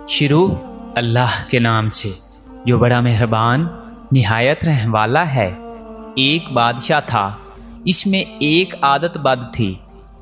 शुरू अल्लाह के नाम से जो बड़ा मेहरबान निहायत रहने वाला है। एक बादशाह था, इसमें एक आदत बद थी।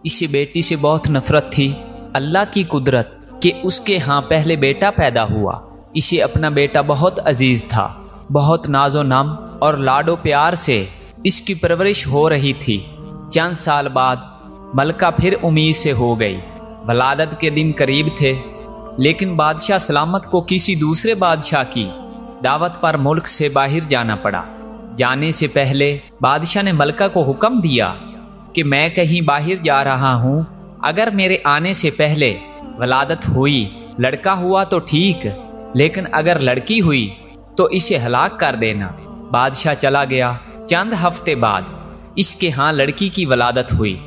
इस बेटी से बहुत नफरत थी। अल्लाह की कुदरत कि उसके यहाँ पहले बेटा पैदा हुआ। इसे अपना बेटा बहुत अजीज था। बहुत नाजो नम और लाडो प्यार से इसकी परवरिश हो रही थी। चंद साल बाद मलका फिर उम्मीद से हो गई। वलादत के दिन करीब थे, लेकिन बादशाह सलामत को किसी दूसरे बादशाह की दावत पर मुल्क से बाहर जाना पड़ा। जाने से पहले बादशाह ने मलका को हुक्म दिया कि मैं कहीं बाहर जा रहा हूँ। अगर मेरे आने से पहले वलादत हुई, लड़का हुआ तो ठीक, लेकिन अगर लड़की हुई तो इसे हलाक कर देना। बादशाह चला गया। चंद हफ्ते बाद इसके यहाँ लड़की की वलादत हुई।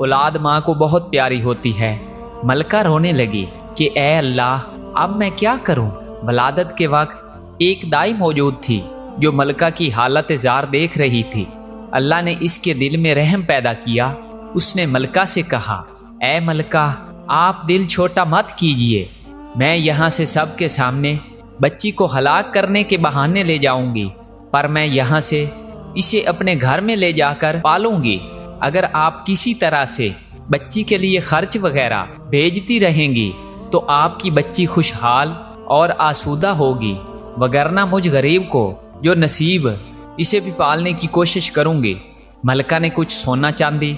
औलाद माँ को बहुत प्यारी होती है। मलका रोने लगी कि ए अल्लाह, अब मैं क्या करूं। वलादत के वक्त एक दाई मौजूद थी जो मलका की हालत जार देख रही थी। अल्लाह ने इसके दिल में रहम पैदा किया। उसने मलका से कहा, ए मलका, आप दिल छोटा मत कीजिए। मैं यहाँ से सबके सामने बच्ची को हलाक करने के बहाने ले जाऊंगी, पर मैं यहाँ से इसे अपने घर में ले जाकर पालूंगी। अगर आप किसी तरह से बच्ची के लिए खर्च वगैरह भेजती रहेंगी तो आपकी बच्ची खुशहाल और आसूदा होगी, वगरना मुझ गरीब को जो नसीब इसे भी पालने की कोशिश करूंगी। मलका ने कुछ सोना चांदी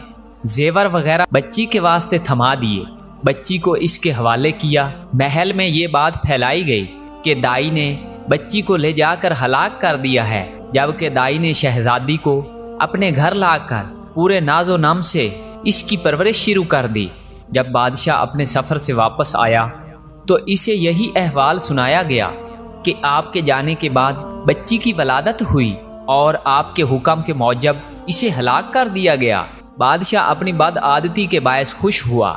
जेवर वगैरह बच्ची के वास्ते थमा दिए। बच्ची को इसके हवाले किया। महल में ये बात फैलाई गई कि दाई ने बच्ची को ले जाकर हलाक कर दिया है, जबकि दाई ने शहजादी को अपने घर लाकर पूरे नाजो नम से इसकी परवरिश शुरू कर दी। जब बादशाह अपने सफ़र से वापस आया तो इसे यही अहवाल सुनाया गया कि आपके जाने के बाद बच्ची की वलादत हुई और आपके हुक्म के मौजब इसे हलाक कर दिया गया। बादशाह अपनी बदआदती के बायस खुश हुआ।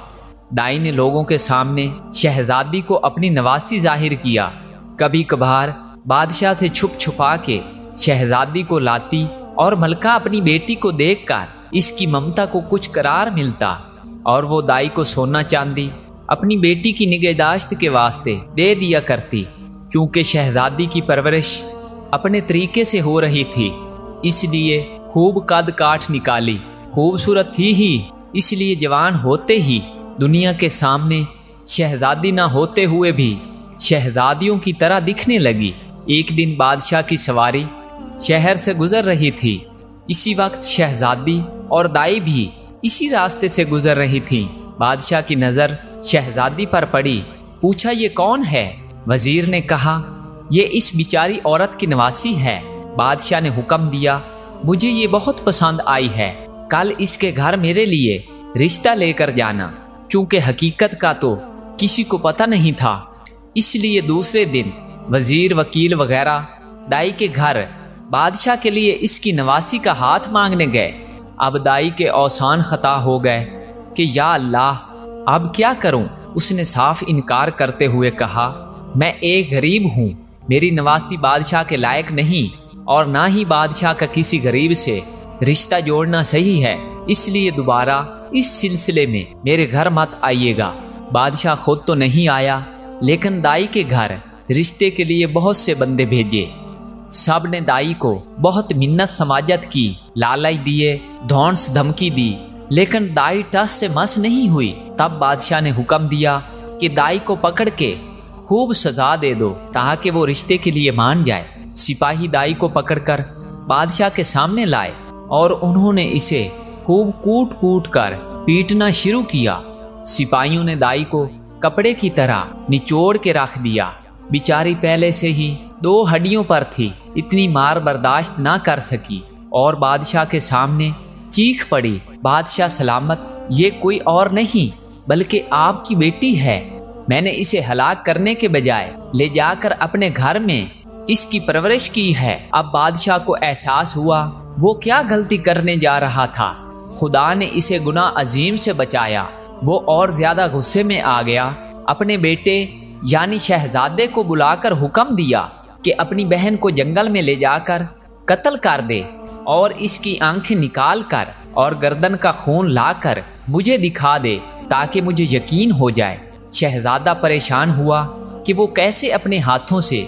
दाई ने लोगों के सामने शहजादी को अपनी नवासी जाहिर किया। कभी कभार बादशाह से छुप छुपा के शहजादी को लाती और मलका अपनी बेटी को देखकर इसकी ममता को कुछ करार मिलता और वो दाई को सोना चांदी अपनी बेटी की निगहदाश्त के वास्ते दे दिया करती। चूंकि शहजादी की परवरिश अपने तरीके से हो रही थी, इसलिए खूब कद काठ निकाली। खूबसूरत थी ही, इसलिए जवान होते ही दुनिया के सामने शहजादी ना होते हुए भी शहजादियों की तरह दिखने लगी। एक दिन बादशाह की सवारी शहर से गुजर रही थी। इसी वक्त शहजादी और दाई भी इसी रास्ते से गुजर रही थी। बादशाह की नज़र शहजादी पर पड़ी। पूछा, ये कौन है? वजीर ने कहा, ये इस बिचारी औरत की नवासी है। बादशाह ने हुक्म दिया, मुझे ये बहुत पसंद आई है। कल इसके घर मेरे लिए रिश्ता लेकर जाना। चूंकि हकीकत का तो किसी को पता नहीं था, इसलिए दूसरे दिन वजीर, वकील वगैरह दाई के घर बादशाह के लिए इसकी नवासी का हाथ मांगने गए। अब दाई के औसान खता हो गए कि या अल्लाह, अब क्या करूं। उसने साफ इनकार करते हुए कहा, मैं एक गरीब हूं, मेरी नवासी बादशाह के लायक नहीं और ना ही बादशाह का किसी गरीब से रिश्ता जोड़ना सही है, इसलिए दोबारा इस सिलसिले में मेरे घर मत आइएगा। बादशाह खुद तो नहीं आया, लेकिन दाई के घर रिश्ते के लिए बहुत से बंदे भेजे। सब ने दाई को बहुत मिन्नत समाजत की, लालच दिए, धौंस धमकी दी, लेकिन दाई टस से मस नहीं हुई। तब बादशाह ने हुक्म दिया कि दाई को पकड़ के खूब सजा दे दो ताकि वो रिश्ते के लिए मान जाए। सिपाही दाई को पकड़कर बादशाह के सामने लाए और उन्होंने इसे खूब कूट कूट कर पीटना शुरू किया। सिपाहियों ने दाई को कपड़े की तरह निचोड़ के रख दिया। बिचारी पहले से ही 2 हड्डियों पर थी, इतनी मार बर्दाश्त ना कर सकी और बादशाह के सामने चीख पड़ी, बादशाह सलामत, ये कोई और नहीं बल्कि आपकी बेटी है। मैंने इसे हलाक करने के बजाय ले जाकर अपने घर में इसकी परवरिश की है। अब बादशाह को एहसास हुआ वो क्या गलती करने जा रहा था। खुदा ने इसे गुनाह अजीम से बचाया। वो और ज्यादा गुस्से में आ गया। अपने बेटे यानी शहजादे को बुलाकर हुक्म दिया कि अपनी बहन को जंगल में ले जाकर कत्ल कर दे और इसकी आंखें निकाल कर और गर्दन का खून लाकर मुझे दिखा दे ताकि मुझे यकीन हो जाए। शहजादा परेशान हुआ कि वो कैसे अपने हाथों से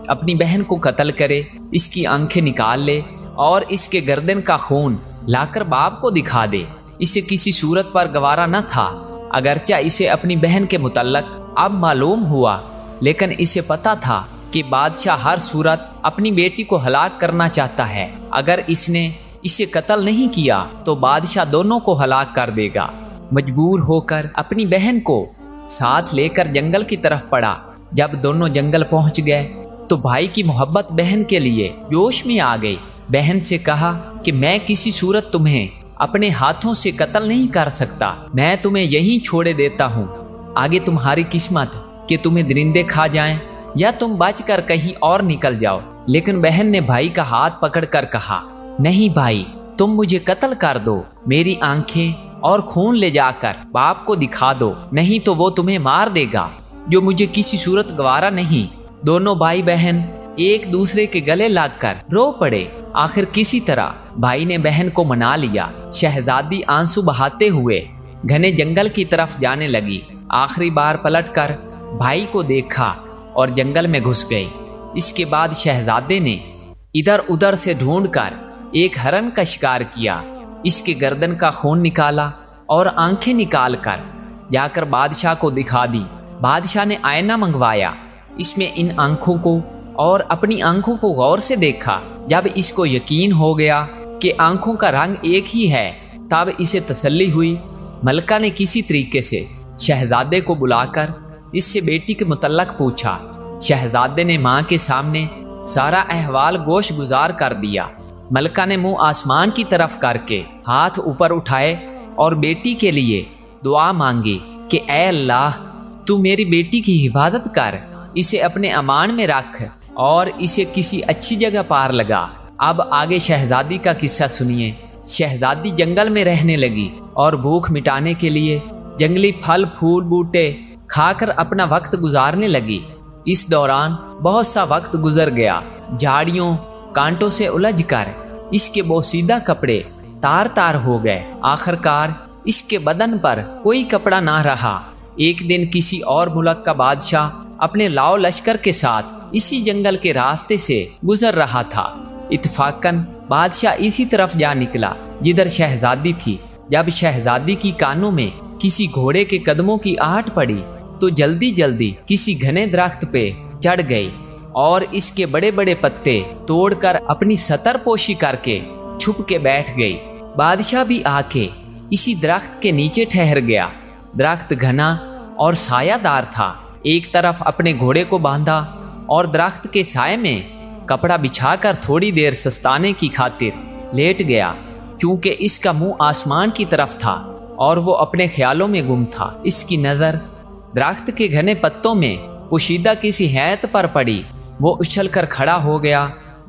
अपनी बहन को कत्ल करे, इसकी आंखें निकाल ले और इसके गर्दन का खून लाकर बाप को दिखा दे। इसे किसी सूरत पर गवारा न था, अगरचा इसे अपनी बहन के मुतल्लक अब मालूम हुआ, लेकिन इसे पता था कि बादशाह हर सूरत अपनी बेटी को हलाक करना चाहता है। अगर इसने इसे कत्ल नहीं किया तो बादशाह दोनों को हलाक कर देगा। मजबूर होकर अपनी बहन को साथ लेकर जंगल की तरफ पड़ा। जब दोनों जंगल पहुंच गए तो भाई की मोहब्बत बहन के लिए जोश में आ गई। बहन से कहा कि मैं किसी सूरत तुम्हें अपने हाथों से कत्ल नहीं कर सकता, मैं तुम्हें यहीं छोड़े देता हूँ। आगे तुम्हारी किस्मत कि तुम्हें दरिंदे खा जाएं या तुम बचकर कहीं और निकल जाओ। लेकिन बहन ने भाई का हाथ पकड़कर कहा, नहीं भाई, तुम मुझे कत्ल कर दो, मेरी आंखें और खून ले जाकर बाप को दिखा दो, नहीं तो वो तुम्हें मार देगा, जो मुझे किसी सूरत गवारा नहीं। दोनों भाई बहन एक दूसरे के गले लगकर रो पड़े। आखिर किसी तरह भाई ने बहन को मना लिया। शहजादी आंसू बहाते हुए घने जंगल की तरफ जाने लगी। आखिरी बार पलटकर भाई को देखा और जंगल में घुस गई। इसके बाद शहजादे ने इधर उधर से ढूंढकर एक हरन का शिकार किया, इसके गर्दन का खून निकाला और आंखें निकालकर जाकर बादशाह को दिखा दी। बादशाह ने आईना मंगवाया, इसमें इन आंखों को और अपनी आंखों को गौर से देखा। जब इसको यकीन हो गया कि आंखों का रंग एक ही है, तब इसे तसल्ली हुई। मलका ने किसी तरीके से शहजादे को बुलाकर इससे बेटी के मुतल्लक पूछा। शहजादे ने माँ के सामने सारा अहवाल गोश गुजार कर दिया। मलका ने मुंह आसमान की तरफ करके हाथ ऊपर उठाए और बेटी के लिए दुआ मांगी कि ऐ अल्लाह, तू मेरी बेटी की हिफाजत कर, इसे अपने अमान में रख और इसे किसी अच्छी जगह पार लगा। अब आगे शहजादी का किस्सा सुनिए। शहजादी जंगल में रहने लगी और भूख मिटाने के लिए जंगली फल फूल बूटे खाकर अपना वक्त गुजारने लगी। इस दौरान बहुत सा वक्त गुजर गया। झाड़ियों कांटों से उलझकर इसके बोसीदा कपड़े तार तार हो गए। आखिरकार इसके बदन पर कोई कपड़ा ना रहा। एक दिन किसी और मुल्क का बादशाह अपने लाओ लश्कर के साथ इसी जंगल के रास्ते से गुजर रहा था। इत्तफाकन बादशाह इसी तरफ जा निकला जिधर शहजादी थी। जब शहजादी की कानों में किसी घोड़े के कदमों की आहट पड़ी तो जल्दी जल्दी किसी घने दरख्त पे चढ़ गई और इसके बड़े बड़े पत्ते तोड़कर अपनी सतरपोशी करके छुप के बैठ गई। बादशाह भी आके इसी दरख्त के नीचे ठहर गया। दरख्त घना और सायादार था। एक तरफ अपने घोड़े को बांधा और दरख्त के साये में कपड़ा बिछाकर थोड़ी देर सस्ताने की खातिर लेट गया। चूंकि इसका मुंह आसमान की तरफ था और वो अपने ख्यालों में गुम था, इसकी नज़र दरख्त के घने पत्तों में पोशीदा किसी हैत पर पड़ी। वो उछलकर खड़ा हो गया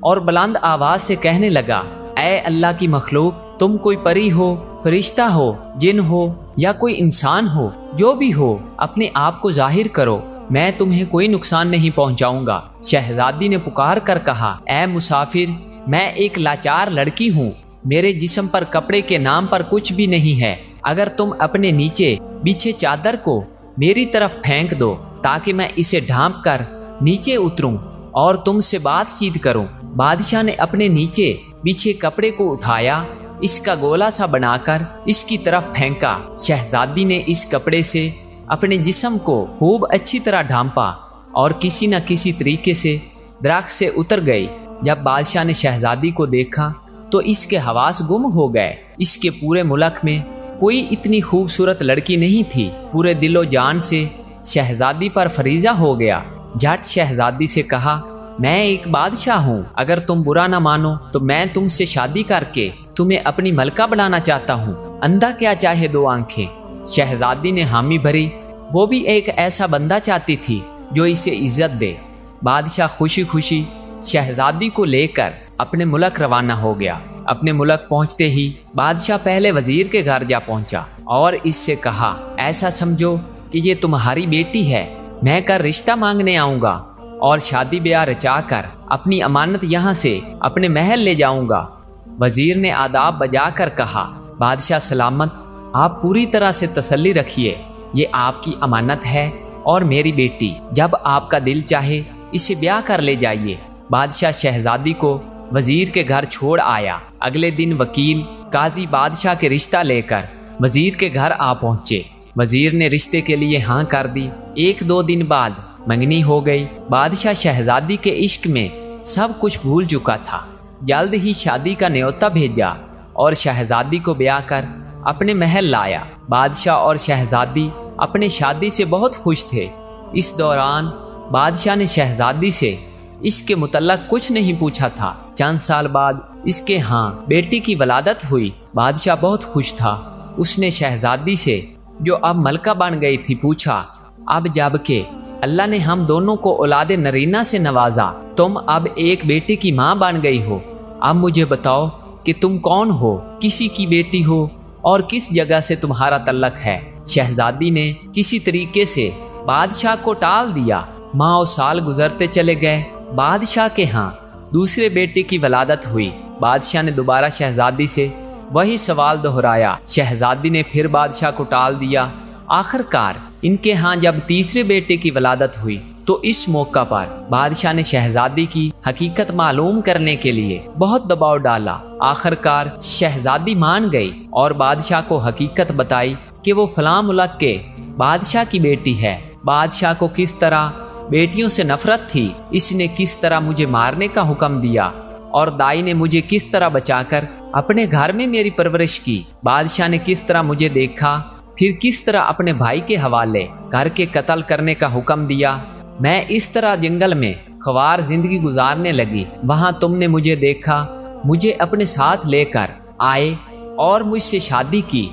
और बुलंद आवाज से कहने लगा, ऐ अल्लाह की मखलूक, तुम कोई परी हो, फरिश्ता हो, जिन हो या कोई इंसान हो, जो भी हो, अपने आप को जाहिर करो, मैं तुम्हें कोई नुकसान नहीं पहुंचाऊंगा। शहजादी ने पुकार कर कहा, ऐ मुसाफिर, मैं एक लाचार लड़की हूँ, मेरे जिस्म पर कपड़े के नाम पर कुछ भी नहीं है। अगर तुम अपने नीचे बिछे चादर को मेरी तरफ फेंक दो ताकि मैं इसे ढांप कर नीचे उतरूं और तुमसे बातचीत करूं। बादशाह ने अपने नीचे बिछे कपड़े को उठाया, इसका गोला सा बनाकर इसकी तरफ फेंका। शहजादी ने इस कपड़े से अपने जिस्म को खूब अच्छी तरह ढांपा और किसी न किसी तरीके से दरख्त से उतर गई। जब बादशाह ने शहजादी को देखा तो इसके हवास गुम हो गए। इसके पूरे मुल्क में कोई इतनी खूबसूरत लड़की नहीं थी। पूरे दिलो जान से शहजादी पर फरीजा हो गया। झट शहजादी से कहा, मैं एक बादशाह हूँ, अगर तुम बुरा ना मानो तो मैं तुमसे शादी करके तुम्हें अपनी मलका बनाना चाहता हूँ। अंधा क्या चाहे दो आंखें। शहजादी ने हामी भरी। वो भी एक ऐसा बंदा चाहती थी जो इसे इज्जत दे। बादशाह खुशी खुशी शहजादी को लेकर अपने मुल्क रवाना हो गया। अपने मुल्क पहुंचते ही बादशाह पहले वजीर के घर जा पहुंचा और इससे कहा, ऐसा समझो कि ये तुम्हारी बेटी है, मैं कर रिश्ता मांगने आऊँगा और शादी ब्याह रचाकर अपनी अमानत यहाँ से अपने महल ले जाऊँगा। वजीर ने आदाब बजा कर कहा, बादशाह सलामत, आप पूरी तरह से तसल्ली रखिए, ये आपकी अमानत है, और मेरी बेटी, जब आपका दिल चाहे इसे ब्याह कर ले जाइए। बादशाह शहजादी को वजीर के घर छोड़ आया। अगले दिन वकील काजी बादशाह के रिश्ता लेकर वजीर के घर आ पहुंचे। वजीर ने रिश्ते के लिए हाँ कर दी। 1-2 दिन बाद मंगनी हो गई। बादशाह शहजादी के इश्क में सब कुछ भूल चुका था। जल्द ही शादी का न्योता भेजा और शहजादी को ब्याह कर अपने महल लाया। बादशाह और शहजादी अपने शादी से बहुत खुश थे। इस दौरान बादशाह ने शहजादी से इसके मुतल्लक कुछ नहीं पूछा था। चंद साल बाद इसके हाँ बेटी की वलादत हुई। बादशाह बहुत खुश था। उसने शहजादी से, जो अब मलका बन गई थी, पूछा, अब जब के अल्लाह ने हम दोनों को औलाद नरीना से नवाजा, तुम अब एक बेटी की माँ बन गई हो। अब मुझे बताओ कि तुम कौन हो, किसी की बेटी हो और किस जगह से तुम्हारा तल्लक है। शहजादी ने किसी तरीके से बादशाह को टाल दिया। माह और साल गुजरते चले गए। बादशाह के यहाँ दूसरे बेटे की वलादत हुई। बादशाह ने दोबारा शहजादी से वही सवाल दोहराया। शहजादी ने फिर बादशाह को टाल दिया। आखिरकार इनके यहाँ जब तीसरे बेटे की वलादत हुई तो इस मौका पर बादशाह ने शहजादी की हकीकत मालूम करने के लिए बहुत दबाव डाला। आखिरकार शहजादी मान गई और बादशाह को हकीकत बताई कि वो फलां मुल्क के बादशाह की बेटी है। बादशाह को किस तरह बेटियों से नफरत थी, इसने किस तरह मुझे मारने का हुक्म दिया और दाई ने मुझे किस तरह बचाकर अपने घर में मेरी परवरिश की। बादशाह ने किस तरह मुझे देखा, फिर किस तरह अपने भाई के हवाले घर के कत्ल करने का हुक्म दिया। मैं इस तरह जंगल में ख्वार जिंदगी गुजारने लगी। वहां तुमने मुझे देखा, मुझे अपने साथ लेकर आए और मुझसे शादी की।